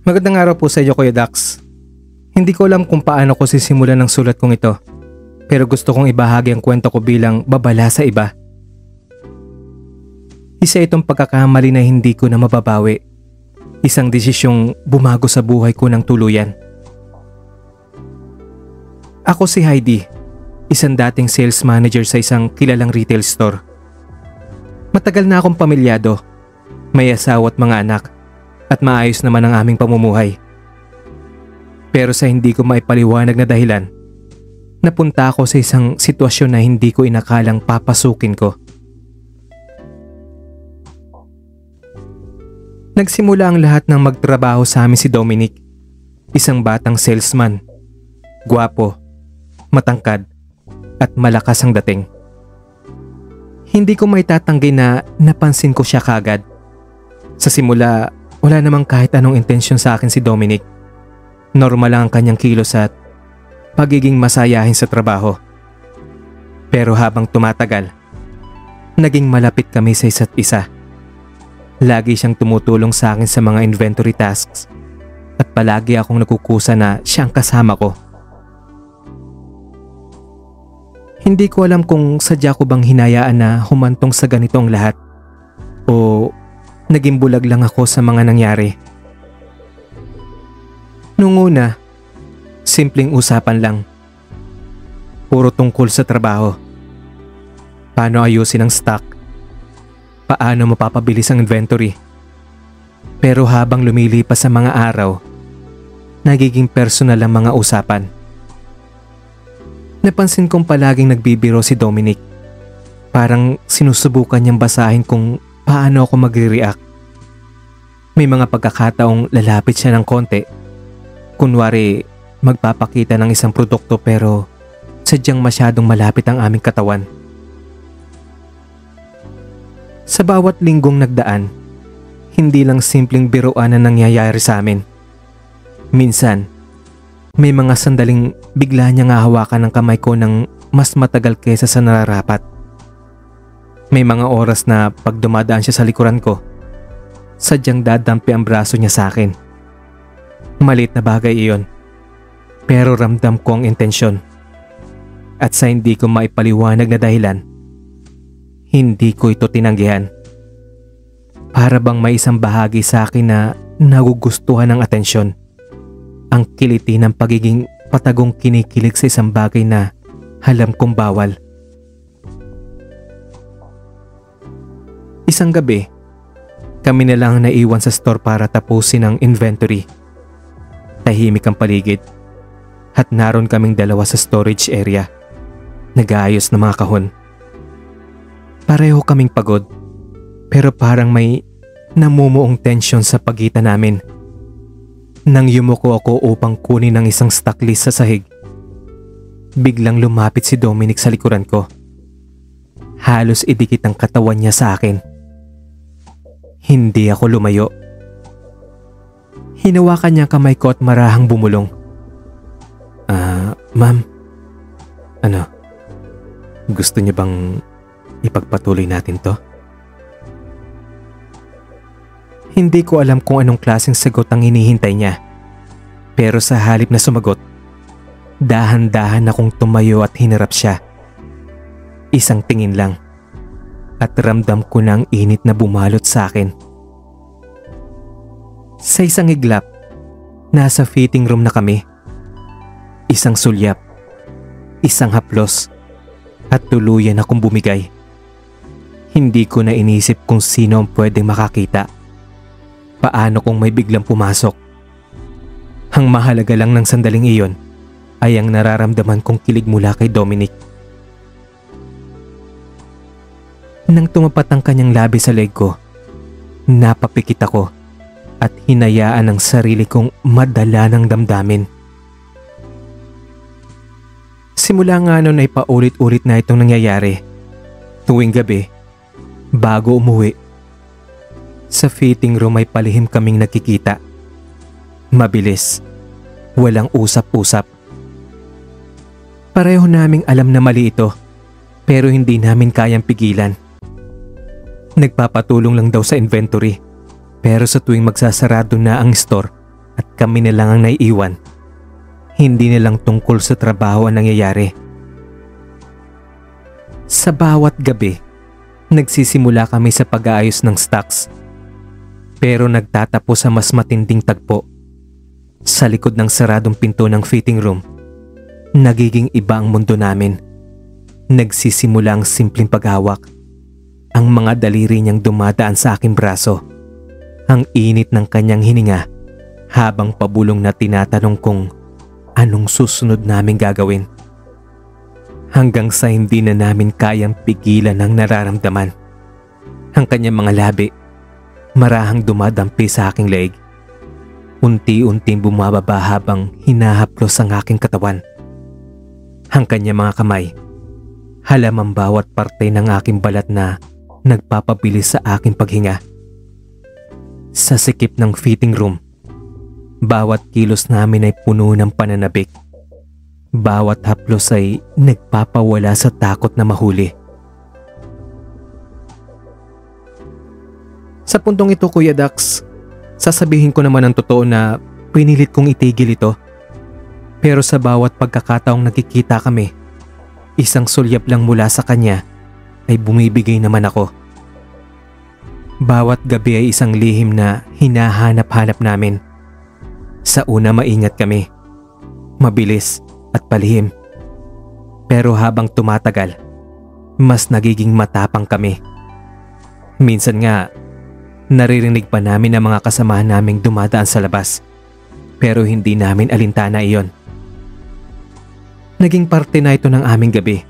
Magandang araw po sa iyo, Kuya Dax. Hindi ko alam kung paano ko sisimulan ng sulat kong ito, pero gusto kong ibahagi ang kwento ko bilang babala sa iba. Isa itong pagkakamali na hindi ko na mababawi. Isang desisyong bumago sa buhay ko ng tuluyan. Ako si Heidi, isang dating sales manager sa isang kilalang retail store. Matagal na akong pamilyado, may asawa at mga anak. At maayos naman ang aming pamumuhay. Pero sa hindi ko maipaliwanag na dahilan, napunta ako sa isang sitwasyon na hindi ko inakalang papasukin ko. Nagsimula ang lahat ng magtrabaho sa amin si Dominic, isang batang salesman, gwapo, matangkad, at malakas ang dating. Hindi ko maitatanggi na napansin ko siya kagad. Sa simula, wala namang kahit anong intensyon sa akin si Dominic. Normal lang ang kanyang kilos at pagiging masayahin sa trabaho. Pero habang tumatagal, naging malapit kami sa isa't isa. Lagi siyang tumutulong sa akin sa mga inventory tasks at palagi akong nakukusa na siyang kasama ko. Hindi ko alam kung sadya ko bang hinayaan na humantong sa ganitong lahat o naging bulag lang ako sa mga nangyari. Noong una, simpleng usapan lang. Puro tungkol sa trabaho. Paano ayusin ang stock? Paano mapapabilis ang inventory? Pero habang lumilipas ang mga araw, nagiging personal ang mga usapan. Napansin kong palaging nagbibiro si Dominic. Parang sinusubukan niyang basahin kung paano ako magre-react. May mga pagkakataong lalapit siya ng konti. Kunwari, magpapakita ng isang produkto pero sadyang masyadong malapit ang aming katawan. Sa bawat linggong nagdaan, hindi lang simpleng biruan ang nangyayari sa amin. Minsan, may mga sandaling bigla niyang hahawakan ng kamay ko ng mas matagal kaysa sa nararapat. May mga oras na pag dumadaan siya sa likuran ko, sadyang dadampi ang braso niya sa akin. Maliit na bagay iyon, pero ramdam ko ang intensyon. At sa hindi ko maipaliwanag na dahilan, hindi ko ito tinanggihan. Para bang may isang bahagi sa akin na nagugustuhan ng atensyon. Ang kiliti ng pagiging patagong kinikilig sa isang bagay na alam kong bawal. Isang gabi, kami na lang naiwan sa store para tapusin ang inventory. Tahimik ang paligid at naroon kaming dalawa sa storage area. Nag-aayos ng mga kahon. Pareho kaming pagod pero parang may namumuong tensyon sa pagitan namin. Nang yumuko ako upang kunin ang isang stock list sa sahig, biglang lumapit si Dominic sa likuran ko. Halos idikit ang katawan niya sa akin. Hindi ako lumayo. Hinawakan niya kamay ko at marahang bumulong. Ma'am, gusto niya bang ipagpatuloy natin to? Hindi ko alam kung anong klaseng sagot ang hinihintay niya. Pero sa halip na sumagot, dahan-dahan akong tumayo at hinarap siya. Isang tingin lang. At ramdam ko na ang init na bumalot sa akin. Sa isang iglap, nasa fitting room na kami. Isang sulyap, isang haplos, at tuluyan akong bumigay. Hindi ko na inisip kung sino ang pwedeng makakita. Paano kung may biglang pumasok? Ang mahalaga lang ng sandaling iyon ay ang nararamdaman kong kilig mula kay Dominic. Nang tumapat ang kanyang labi sa leg ko, napapikit ako at hinayaan ang sarili kong madala ng damdamin. Simula nga noon ay paulit-ulit na itong nangyayari. Tuwing gabi, bago umuwi, Sa fitting room ay palihim kaming nakikita. Mabilis. Walang usap-usap. Pareho naming alam na mali ito, pero hindi namin kayang pigilan. Nagpapatulong lang daw sa inventory, pero sa tuwing magsasarado na ang store at kami na lang ang naiiwan, hindi na lang tungkol sa trabaho ang nangyayari. Sa bawat gabi, nagsisimula kami sa pag-aayos ng stocks, pero nagtatapos sa mas matinding tagpo. Sa likod ng saradong pinto ng fitting room, nagiging iba ang mundo namin. Nagsisimula ang simpleng paghawak. Ang mga daliri niyang dumadaan sa aking braso. Ang init ng kanyang hininga habang pabulong na tinatanong kung anong susunod namin gagawin. Hanggang sa hindi na namin kayang pigilan ang nararamdaman. Ang kanyang mga labi marahang dumadampi sa aking leeg. Unti-unting bumababa habang hinahaplos ang aking katawan. Ang kanyang mga kamay, halamang bawat parte ng aking balat na nagpapabilis sa aking paghinga. Sa sikip ng fitting room, bawat kilos namin ay puno ng pananabik. Bawat haplos ay nagpapawala sa takot na mahuli. Sa puntong ito, Kuya Dax, sasabihin ko naman ang totoo na pinilit kong itigil ito. Pero sa bawat pagkakataong nakikita kami, isang sulyap lang mula sa kanya ay bumibigay naman ako. Bawat gabi ay isang lihim na hinahanap-hanap namin. Sa una maingat kami, mabilis at palihim. Pero habang tumatagal, mas nagiging matapang kami. Minsan nga, naririnig pa namin ang mga kasamahan naming dumadaan sa labas, pero hindi namin alintana iyon. Naging parte na ito ng aming gabi.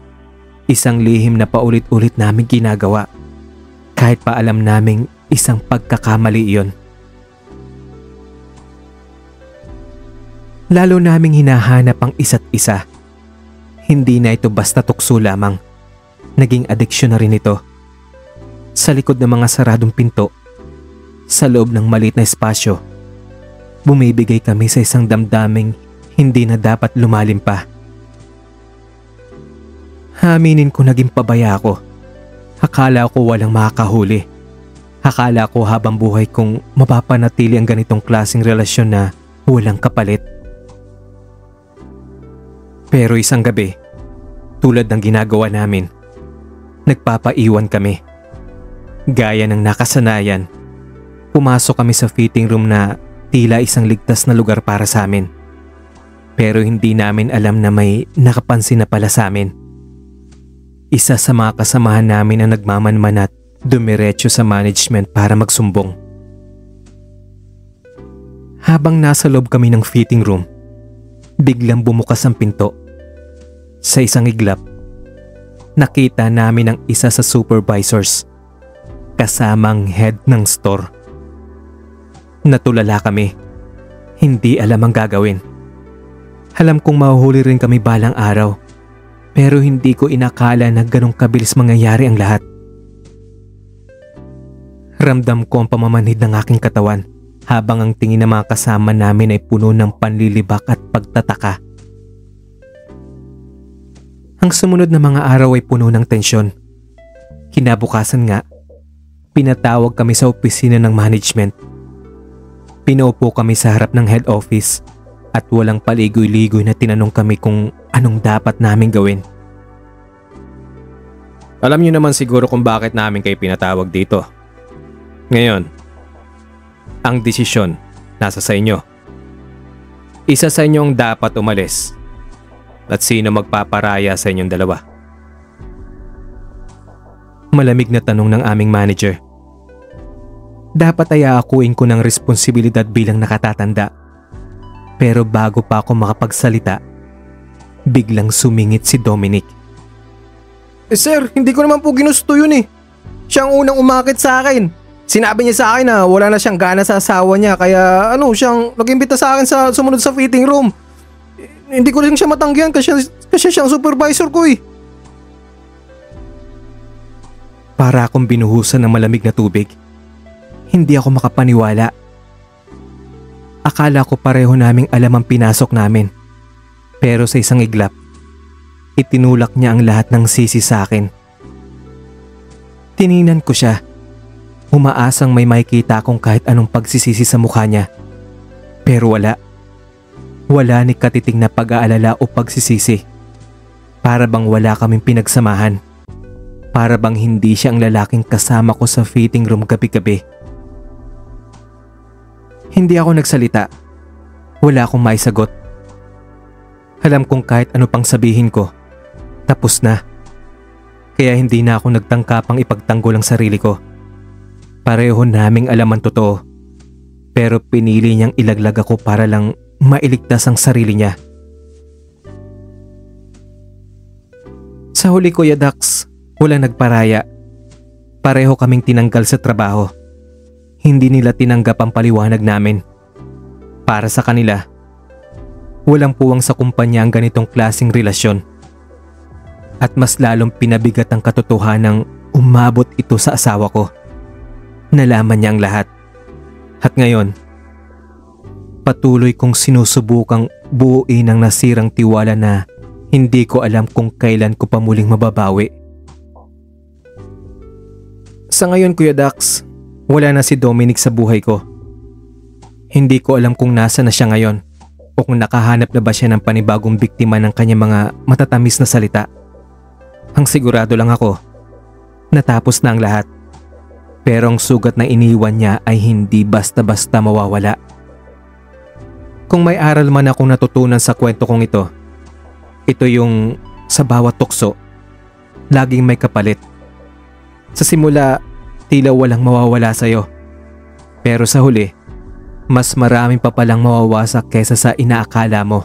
Isang lihim na paulit-ulit naming ginagawa, kahit pa alam naming isang pagkakamali iyon. Lalo naming hinahanap ang isa't isa. Hindi na ito basta tukso lamang. Naging adiksyon na rin ito. Sa likod ng mga saradong pinto, sa loob ng maliit na espasyo, bumibigay kami sa isang damdaming hindi na dapat lumalim pa. Aminin ko naging pabaya ako. Akala ko walang makakahuli. Akala ko habang buhay kong mapapanatili ang ganitong klaseng relasyon na walang kapalit. Pero isang gabi, tulad ng ginagawa namin, nagpapaiwan kami. Gaya ng nakasanayan, pumasok kami sa fitting room na tila isang ligtas na lugar para sa amin. Pero hindi namin alam na may nakapansin na pala sa amin. Isa sa mga kasamahan namin ang nagmamanman at dumiretso sa management para magsumbong. Habang nasa loob kami ng fitting room, biglang bumukas ang pinto. Sa isang iglap, nakita namin ang isa sa supervisors, kasamang head ng store. Natulala kami. Hindi alam ang gagawin. Alam kong mahuhuli rin kami balang araw, pero hindi ko inakala na ganong kabilis mangyayari ang lahat. Ramdam ko ang pamamanhid ng aking katawan habang ang tingin ng mga kasama namin ay puno ng panlilibak at pagtataka. Ang sumunod na mga araw ay puno ng tensyon. Kinabukasan nga, pinatawag kami sa opisina ng management. Pinaupo kami sa harap ng head office at walang paligoy-ligoy na tinanong kami kung anong dapat namin gawin. Alam niyo naman siguro kung bakit namin kayo pinatawag dito. Ngayon, ang desisyon nasa sa inyo. Isa sa inyo ang dapat umalis at sino magpaparaya sa inyong dalawa. Malamig na tanong ng aming manager. Dapat ay aakuin ko ng responsibilidad bilang nakatatanda. Pero bago pa ako makapagsalita, biglang sumingit si Dominic. Sir, hindi ko naman po ginusto yun eh. Siya ang unang umakit sa akin. Sinabi niya sa akin na wala na siyang gana sa asawa niya kaya siyang nag-imbita sa akin sa sumunod sa fitting room. Hindi ko rin siya matanggihan kasi siyang supervisor ko eh. Para akong binuhusan ng malamig na tubig. Hindi ako makapaniwala. Akala ko pareho naming alam ang pinasok namin. Pero sa isang iglap, itinulak niya ang lahat ng sisi sa akin. Tiningnan ko siya. Umaasang may makikita akong kahit anong pagsisisi sa mukha niya. Pero wala. Wala ni katiting na pag-aalala o pagsisisi. Para bang wala kaming pinagsamahan. Para bang hindi siya ang lalaking kasama ko sa fitting room gabi-gabi. Hindi ako nagsalita. Wala akong maisagot. Alam kong kahit ano pang sabihin ko, tapos na. Kaya hindi na ako nagtangkapang ipagtanggol ang sarili ko. Pareho naming alam ang totoo. Pero pinili niyang ilaglag ako para lang mailigtas ang sarili niya. Sa huli, Kuya Dax, walang nagparaya. Pareho kaming tinanggal sa trabaho. Hindi nila tinanggap ang paliwanag namin. Para sa kanila, walang puwang sa kumpanya ang ganitong klaseng relasyon. At mas lalong pinabigat ang katotohanang umabot ito sa asawa ko. Nalaman niya ang lahat. At ngayon, patuloy kong sinusubukang buuin ang nasirang tiwala na hindi ko alam kung kailan ko pa muling mababawi. Sa ngayon, Kuya Dax, wala na si Dominic sa buhay ko. Hindi ko alam kung nasa na siya ngayon o kung nakahanap na ba siya ng panibagong biktima ng kanyang mga matatamis na salita. Ang sigurado lang ako, natapos na ang lahat. Pero ang sugat na iniwan niya ay hindi basta-basta mawawala. Kung may aral man akong natutunan sa kwento kong ito yung sa bawat tukso, laging may kapalit. Sa simula, tila walang mawawala sa'yo. Pero sa huli, mas maraming pa palang mawawasak kaysa sa inaakala mo.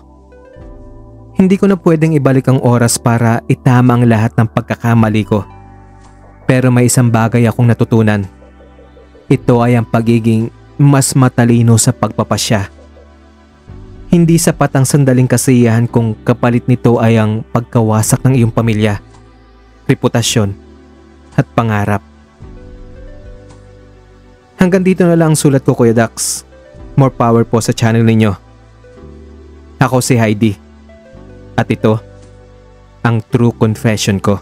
Hindi ko na pwedeng ibalik ang oras para itama ang lahat ng pagkakamali ko. Pero may isang bagay akong natutunan. Ito ay ang pagiging mas matalino sa pagpapasya. Hindi sapat ang sandaling kasiyahan kung kapalit nito ay ang pagkawasak ng iyong pamilya, reputasyon, at pangarap. Hanggang dito na lang ang sulat ko, Kuya Dax. More power po sa channel ninyo. Ako si Heidi. At ito, ang true confession ko.